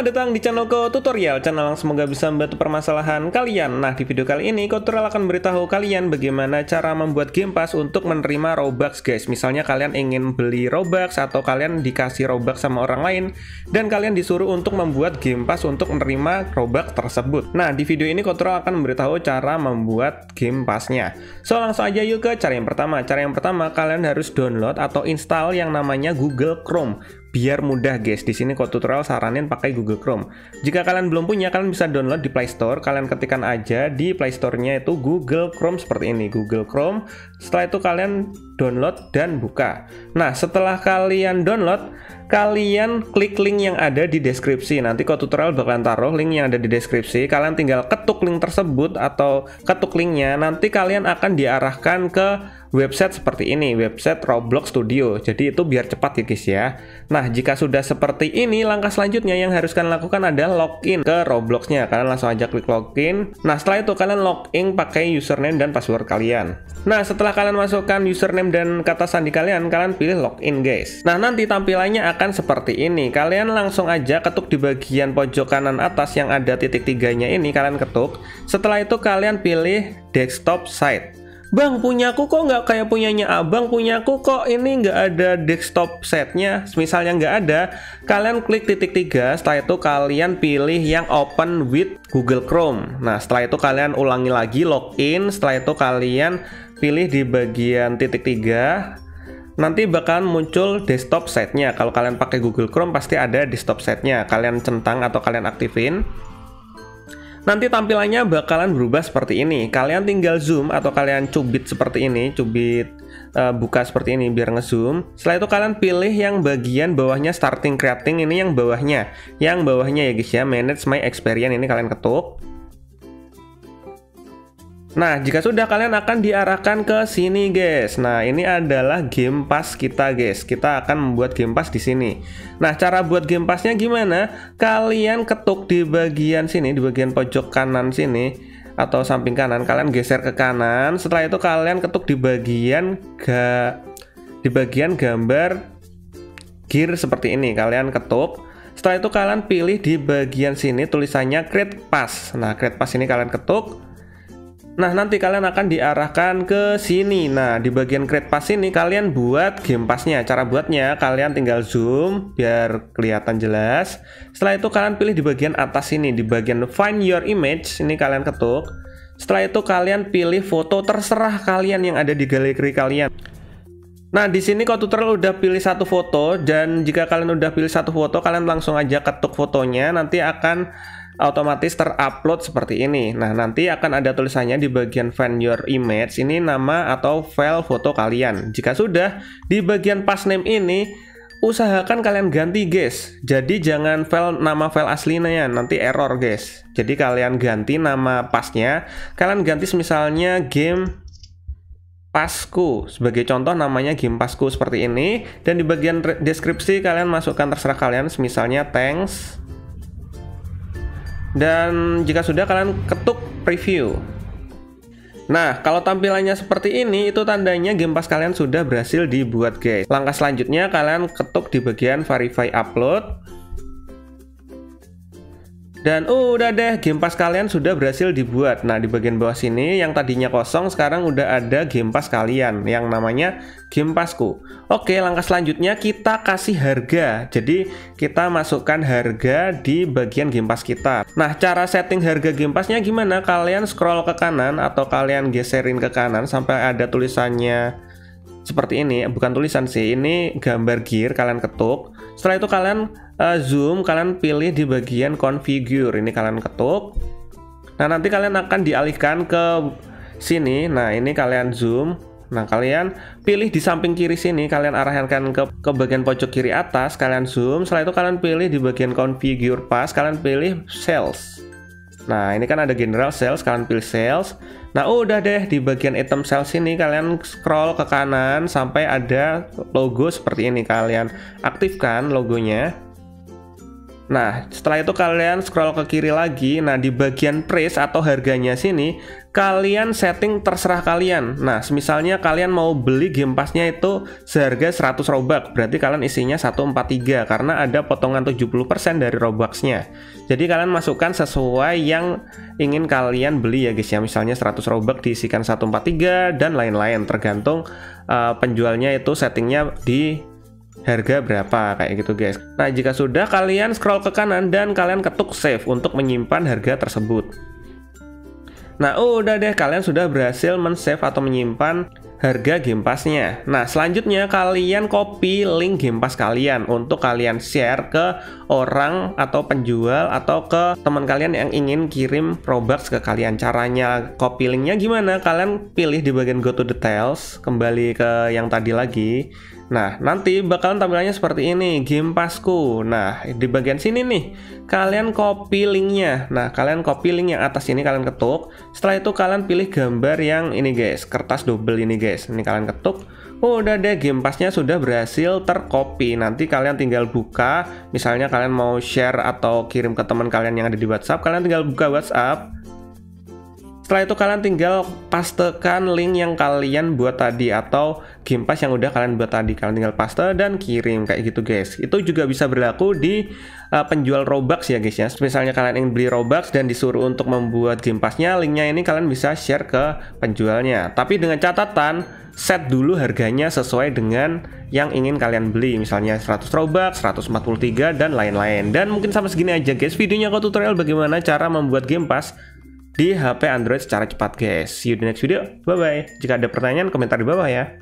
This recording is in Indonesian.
Selamat datang di channelku tutorial, channel yang semoga bisa membantu permasalahan kalian. Nah, di video kali ini tutorial akan beritahu kalian bagaimana cara membuat game pass untuk menerima Robux, guys. Misalnya kalian ingin beli Robux atau kalian dikasih Robux sama orang lain dan kalian disuruh untuk membuat game pass untuk menerima Robux tersebut. Nah, di video ini tutorial akan memberitahu cara membuat game pass-nya. So, langsung aja yuk ke cara yang pertama. Cara yang pertama, kalian harus download atau install yang namanya Google Chrome. Biar mudah, guys. Di sini tutorial saranin pakai Google Chrome. Jika kalian belum punya, kalian bisa download di Play Store. Kalian ketikkan aja di Play Store-nya itu Google Chrome seperti ini, Google Chrome. Setelah itu kalian download dan buka. Nah, setelah kalian download, kalian klik link yang ada di deskripsi. Nanti tutorial bakalan taruh link yang ada di deskripsi. Kalian tinggal ketuk link tersebut atau ketuk linknya. Nanti kalian akan diarahkan ke website seperti ini, website Roblox Studio. Jadi itu biar cepat ya guys ya. Nah, jika sudah seperti ini, langkah selanjutnya yang harus kalian lakukan adalah login ke Roblox-nya. Kalian langsung aja klik login. Nah, setelah itu kalian login pakai username dan password kalian. Nah, setelah kalian masukkan username dan kata sandi kalian, kalian pilih login, guys. Nah, nanti tampilannya akan seperti ini. Kalian langsung aja ketuk di bagian pojok kanan atas yang ada titik tiganya ini, kalian ketuk. Setelah itu kalian pilih desktop site. Bang, punyaku kok nggak kayak punyanya abang, punyaku kok ini nggak ada desktop setnya. Misalnya nggak ada, kalian klik titik 3, setelah itu kalian pilih yang open with Google Chrome. Nah, setelah itu kalian ulangi lagi login, setelah itu kalian pilih di bagian titik 3. Nanti bakalan muncul desktop setnya. Kalau kalian pakai Google Chrome pasti ada desktop setnya. Kalian centang atau kalian aktifin. Nanti tampilannya bakalan berubah seperti ini. Kalian tinggal zoom atau kalian cubit seperti ini, buka seperti ini biar ngezoom. Setelah itu kalian pilih yang bagian bawahnya starting creating, ini yang bawahnya. Yang bawahnya ya guys ya, manage my experience, ini kalian ketuk. Nah, jika sudah kalian akan diarahkan ke sini, guys. Nah, ini adalah game pass kita, guys. Kita akan membuat game pass di sini. Nah, cara buat game passnya gimana? Kalian ketuk di bagian sini, di bagian pojok kanan sini atau samping kanan. Kalian geser ke kanan. Setelah itu kalian ketuk di bagian gambar gear seperti ini. Kalian ketuk. Setelah itu kalian pilih di bagian sini tulisannya Create Pass. Nah, Create Pass ini kalian ketuk. Nah, nanti kalian akan diarahkan ke sini. Nah, di bagian Create Pass ini kalian buat game pass-nya. Cara buatnya, kalian tinggal zoom biar kelihatan jelas. Setelah itu kalian pilih di bagian atas ini, di bagian Find Your Image, ini kalian ketuk. Setelah itu kalian pilih foto terserah kalian yang ada di galeri kalian. Nah, di sini tutorial udah pilih satu foto, dan jika kalian udah pilih satu foto, kalian langsung aja ketuk fotonya, nanti akan otomatis terupload seperti ini. Nah, nanti akan ada tulisannya di bagian Find Your Image, ini nama atau file foto kalian. Jika sudah, di bagian pass name ini usahakan kalian ganti, guys. Jadi jangan nama file aslinya, nanti error, guys. Jadi kalian ganti nama passnya, kalian ganti misalnya game Pasku. Sebagai contoh namanya game Pasku seperti ini, dan di bagian deskripsi kalian masukkan terserah kalian, misalnya thanks. Dan jika sudah, kalian ketuk preview. Nah, kalau tampilannya seperti ini, itu tandanya game pass kalian sudah berhasil dibuat, guys. Langkah selanjutnya kalian ketuk di bagian verify upload. Dan udah deh, game pass kalian sudah berhasil dibuat. Nah, di bagian bawah sini yang tadinya kosong sekarang udah ada game pass kalian yang namanya game passku. Oke, langkah selanjutnya kita kasih harga. Jadi kita masukkan harga di bagian game pass kita. Nah, cara setting harga game passnya gimana? Kalian scroll ke kanan atau kalian geserin ke kanan sampai ada tulisannya seperti ini. Bukan tulisan sih, ini gambar gear, kalian ketuk. Setelah itu kalian zoom, kalian pilih di bagian configure, ini kalian ketuk. Nah, nanti kalian akan dialihkan ke sini. Nah, ini kalian zoom. Nah, kalian pilih di samping kiri sini, kalian arahkan ke bagian pojok kiri atas, kalian zoom. Setelah itu kalian pilih di bagian configure pass, kalian pilih sales. Nah, ini kan ada general sales, kalian pilih sales. Nah, udah deh, di bagian item sales ini kalian scroll ke kanan sampai ada logo seperti ini, kalian aktifkan logonya. Nah, setelah itu kalian scroll ke kiri lagi. Nah, di bagian price atau harganya sini, kalian setting terserah kalian. Nah, misalnya kalian mau beli Game Pass-nya itu seharga 100 Robux, berarti kalian isinya 143 karena ada potongan 70% dari Robux-nya. Jadi kalian masukkan sesuai yang ingin kalian beli ya guys ya. Misalnya 100 Robux diisikan 143 dan lain-lain, tergantung penjualnya itu settingnya di harga berapa kayak gitu guys. Nah, jika sudah, kalian scroll ke kanan dan kalian ketuk save untuk menyimpan harga tersebut. Nah, udah deh, kalian sudah berhasil men-save atau menyimpan harga Game Pass-nya. Nah, selanjutnya kalian copy link Game Pass kalian untuk kalian share ke orang atau penjual atau ke teman kalian yang ingin kirim Robux ke kalian. Caranya copy linknya gimana? Kalian pilih di bagian go to details, kembali ke yang tadi lagi. Nah, nanti bakalan tampilannya seperti ini, Game Pass-ku. Nah, di bagian sini nih, kalian copy linknya. Nah, kalian copy link yang atas ini, kalian ketuk. Setelah itu kalian pilih gambar yang ini guys, kertas double ini guys. Ini kalian ketuk. Udah deh, Game Pass-nya sudah berhasil tercopy. Nanti kalian tinggal buka. Misalnya kalian mau share atau kirim ke teman kalian yang ada di WhatsApp, kalian tinggal buka WhatsApp. Setelah itu kalian tinggal pastekan link yang kalian buat tadi atau Game Pass yang udah kalian buat tadi. Kalian tinggal paste dan kirim kayak gitu guys. Itu juga bisa berlaku di penjual Robux ya guys ya. Misalnya kalian ingin beli Robux dan disuruh untuk membuat Game Pass-nya, linknya ini kalian bisa share ke penjualnya. Tapi dengan catatan, set dulu harganya sesuai dengan yang ingin kalian beli. Misalnya 100 Robux, 143 dan lain-lain. Dan mungkin sampai segini aja guys videonya, kok tutorial bagaimana cara membuat Game Pass di HP Android secara cepat guys. See you di next video. Bye bye. Jika ada pertanyaan, komentar di bawah ya.